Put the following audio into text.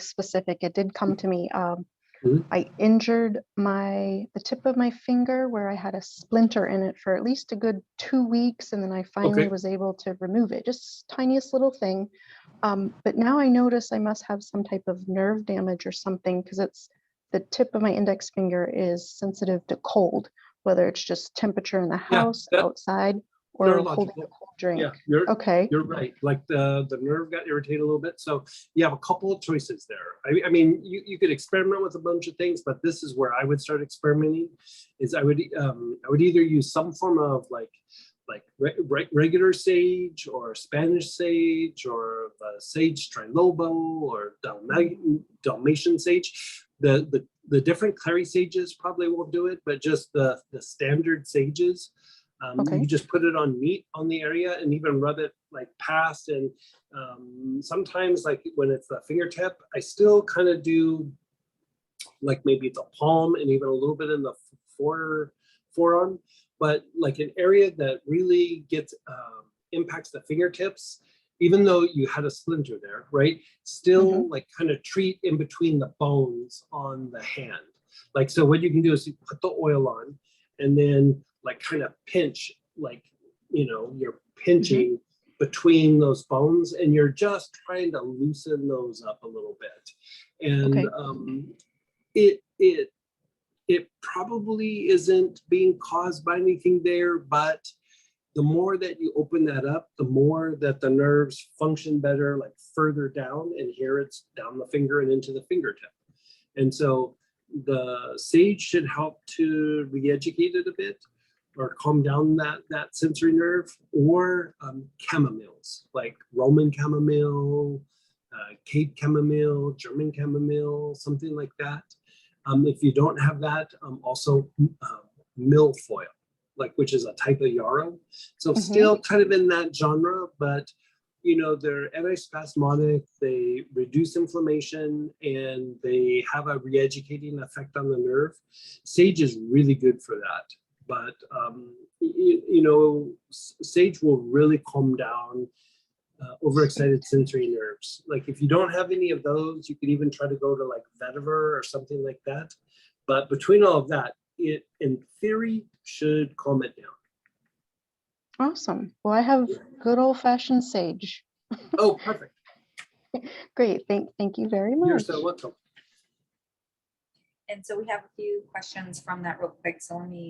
specific. It did come to me. Mhm. I injured the tip of my finger where I had a splinter in it for at least a good 2 weeks, and then I finally Okay. was able to remove it. Just tiniest little thing. But now I notice I must have some type of nerve damage or something, because it's the tip of my index finger is sensitive to cold, whether it's just temperature in the Yeah, house, that outside, or holding a neurological. cold drink. Yeah, you're Okay. you're right. Like the nerve got irritated a little bit. So you have a couple of choices there. I mean, you could experiment with a bunch of things, but this is where I would start experimenting. Is I would either use some form of regular sage or Spanish sage or sage trilobo or Dalmatian sage. The different clary sages probably won't do it, but just the standard sages. Okay. You just put it on meat on the area and even rub it like past. And sometimes, like when it's the fingertip, I still kind of do like maybe the palm and even a little bit in the forearm. But like an area that really gets impacts the fingertips, even though you had a splinter there, right? Still like kind of treat in between the bones on the hand. Like, so what you can do is you put the oil on and then like kind of pinch, like, you're pinching between those bones and you're just trying to loosen those up a little bit. And it probably isn't being caused by anything there, but the more that you open that up, the more that the nerves function better, like further down, and here it's down the finger and into the fingertip. And so the sage should help to re-educate it a bit or calm down that sensory nerve, or chamomiles, like Roman chamomile, Cape chamomile, German chamomile, something like that. If you don't have that, also milfoil, like, which is a type of yarrow. So still kind of in that genre, but they're antispasmodic, they reduce inflammation, and they have a re-educating effect on the nerve. Sage is really good for that. But sage will really calm down overexcited sensory nerves. Like if you don't have any of those, you could even try to go to like vetiver or something like that. But between all of that, it in theory should calm it down. Awesome. Well, I have good old-fashioned sage. Oh, perfect. Great. Thank you very much. You're so welcome. And so we have a few questions from that real quick. So let me